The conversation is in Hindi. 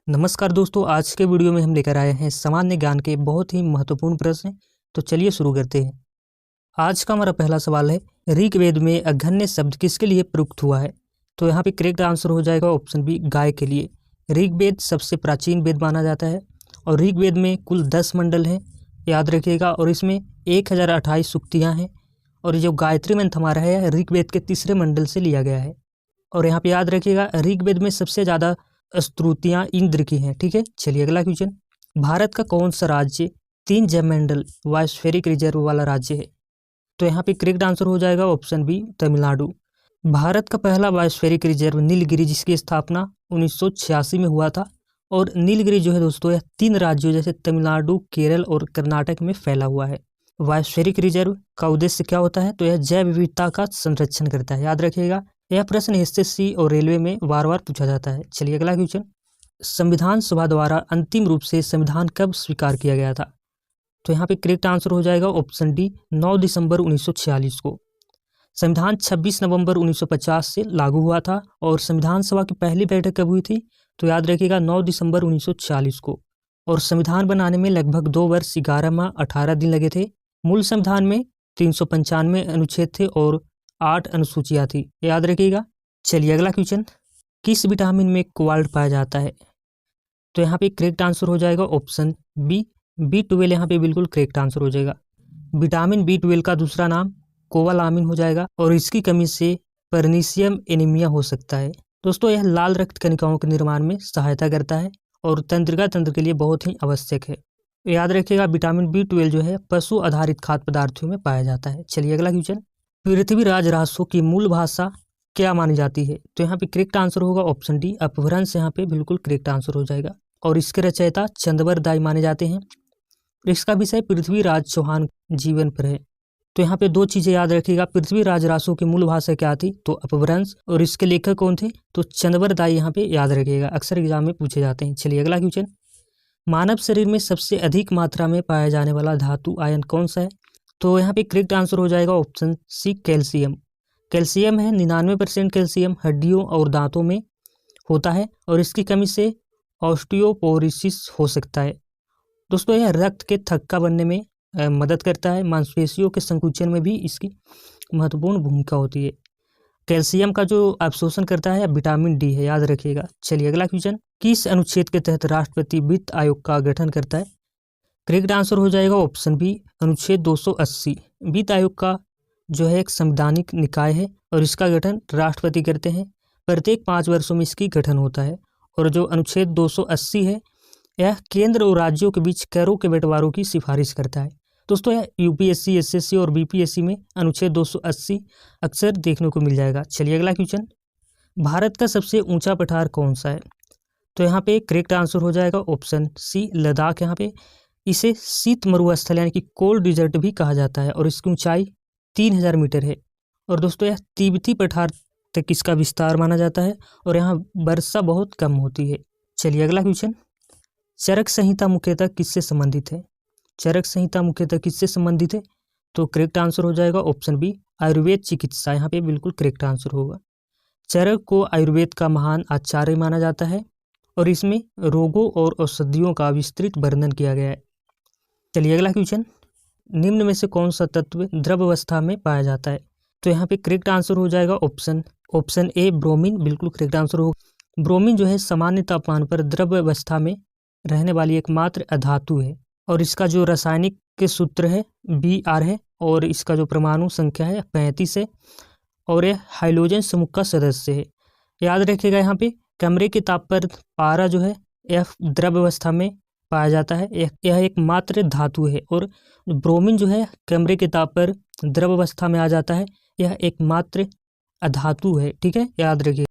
नमस्कार दोस्तों, आज के वीडियो में हम लेकर आए हैं सामान्य ज्ञान के बहुत ही महत्वपूर्ण प्रश्न। तो चलिए शुरू करते हैं। आज का हमारा पहला सवाल है, ऋग्वेद में अघन्य शब्द किसके लिए प्रयुक्त हुआ है? तो यहाँ पे करेक्ट आंसर हो जाएगा ऑप्शन बी, गाय के लिए। ऋग्वेद सबसे प्राचीन वेद माना जाता है और ऋग्वेद में कुल 10 मंडल हैं, याद रखिएगा। और इसमें 1028 सूक्तियाँ हैं और जो गायत्री मंत्र हमारा है ऋग्वेद के तीसरे मंडल से लिया गया है। और यहाँ पे याद रखिएगा ऋग्वेद में सबसे ज़्यादा स्तुतियाँ इंद्र की हैं। ठीक है, चलिए अगला क्वेश्चन। भारत का कौन सा राज्य 3 जैवमंडल बायोस्फीरिक रिजर्व वाला राज्य है? तो यहाँ पे करेक्ट आंसर हो जाएगा ऑप्शन बी, तमिलनाडु। भारत का पहला बायोस्फीरिक रिजर्व नीलगिरी, जिसकी स्थापना 1986 में हुआ था। और नीलगिरी जो है दोस्तों, यह 3 राज्यों जैसे तमिलनाडु, केरल और कर्नाटक में फैला हुआ है। बायोस्फीरिक रिजर्व का उद्देश्य क्या होता है? तो यह जैव विविधता का संरक्षण करता है, याद रखिएगा। यह प्रश्न एसएससी और रेलवे में बार बार पूछा जाता है। चलिए अगला क्वेश्चन। संविधान सभा द्वारा अंतिम रूप से संविधान कब स्वीकार किया गया था? तो यहाँ पे करेक्ट आंसर हो जाएगा ऑप्शन डी, 9 दिसंबर 1946 को। संविधान 26 नवंबर 1950 से लागू हुआ था। और संविधान सभा की पहली बैठक कब हुई थी? तो याद रखिएगा 9 दिसंबर 1946 को। और संविधान बनाने में लगभग 2 वर्ष 11 माह 18 दिन लगे थे। मूल संविधान में 395 अनुच्छेद थे और 8 अनुसूचियाँ थी, याद रखिएगा। चलिए अगला क्वेश्चन। किस विटामिन में कोबाल्ट पाया जाता है? तो यहाँ पे करेक्ट आंसर हो जाएगा ऑप्शन बी, B12 यहाँ पे बिल्कुल करेक्ट आंसर हो जाएगा। विटामिन B12 का दूसरा नाम कोबालामिन हो जाएगा और इसकी कमी से पर्नीशियम एनीमिया हो सकता है। दोस्तों, यह लाल रक्त कणिकाओं के निर्माण में सहायता करता है और तंत्रिका तंत्र के लिए बहुत ही आवश्यक है। याद रखिएगा विटामिन B12 जो है पशु आधारित खाद्य पदार्थों में पाया जाता है। चलिए अगला क्वेश्चन। पृथ्वीराज रासो की मूल भाषा क्या मानी जाती है? तो यहाँ पे करेक्ट आंसर होगा ऑप्शन डी, अपभ्रंश यहाँ पे बिल्कुल करेक्ट आंसर हो जाएगा। और इसके रचयिता चंद्रवर दाई माने जाते हैं। इसका विषय पृथ्वीराज चौहान जीवन पर है। तो यहाँ पे 2 चीजें याद रखिएगा। पृथ्वीराज रासो की मूल भाषा क्या थी? तो अपभ्रंश। और इसके लेखक कौन थे? तो चंद्रवर दाई यहाँ पे याद रखिएगा, अक्सर एग्जाम में पूछे जाते हैं। चलिए अगला क्वेश्चन। मानव शरीर में सबसे अधिक मात्रा में पाया जाने वाला धातु आयन कौन सा है? तो यहाँ पे करेक्ट आंसर हो जाएगा ऑप्शन सी, कैल्शियम। कैल्शियम है 99% कैल्शियम हड्डियों और दांतों में होता है और इसकी कमी से ऑस्टियोपोरोसिस हो सकता है। दोस्तों, यह रक्त के थक्का बनने में मदद करता है। मांसपेशियों के संकुचन में भी इसकी महत्वपूर्ण भूमिका होती है। कैल्शियम का जो अवशोषण करता है विटामिन डी है, याद रखिएगा। चलिए अगला क्वेश्चन। किस अनुच्छेद के तहत राष्ट्रपति वित्त आयोग का गठन करता है? करेक्ट आंसर हो जाएगा ऑप्शन बी, अनुच्छेद 280। वित्त आयोग का जो है एक संवैधानिक निकाय है और इसका गठन राष्ट्रपति करते हैं। प्रत्येक 5 वर्षों में इसकी गठन होता है। और जो अनुच्छेद 280 है यह केंद्र और राज्यों के बीच करों के बंटवारों की सिफारिश करता है। दोस्तों, यह यूपीएससी, एसएससी और बीपीएससी में अनुच्छेद 280 अक्सर देखने को मिल जाएगा। चलिए अगला क्वेश्चन। भारत का सबसे ऊंचा पठार कौन सा है? तो यहाँ पे करेक्ट आंसर हो जाएगा ऑप्शन सी, लद्दाख। यहाँ पे इसे शीत मरुस्थल यानी कि कोल्ड डिजर्ट भी कहा जाता है और इसकी ऊंचाई 3000 मीटर है। और दोस्तों, यह तिब्बती पठार तक इसका विस्तार माना जाता है और यहाँ वर्षा बहुत कम होती है। चलिए अगला क्वेश्चन। चरक संहिता मुख्यतः किससे संबंधित है? चरक संहिता मुख्यतः किससे संबंधित है? तो करेक्ट आंसर हो जाएगा ऑप्शन बी, आयुर्वेद चिकित्सा। यहाँ पे बिल्कुल करेक्ट आंसर होगा। चरक को आयुर्वेद का महान आचार्य माना जाता है और इसमें रोगों और औषधियों का विस्तृत वर्णन किया गया है। चलिए अगला क्वेश्चन। निम्न में से कौन सा तत्व द्रव अवस्था में पाया जाता है? तो यहाँ पे करेक्ट आंसर हो जाएगा ऑप्शन ए, ब्रोमीन। बिल्कुल करेक्ट आंसर होगा। ब्रोमीन जो है सामान्य तापमान पर द्रव अवस्था में रहने वाली एकमात्र अधातु है और इसका जो रासायनिक के सूत्र है Br है और इसका जो परमाणु संख्या है 35 है और यह हाइड्रोजन समूह का सदस्य है। याद रखिएगा यहाँ पे कमरे के ताप पर पारा जो है यह द्रव अवस्था में पाया जाता है। यह एक मात्र धातु है और ब्रोमीन जो है कमरे के ताप पर द्रव अवस्था में आ जाता है। यह एक मात्र अधातु है। ठीक है, याद रखिए।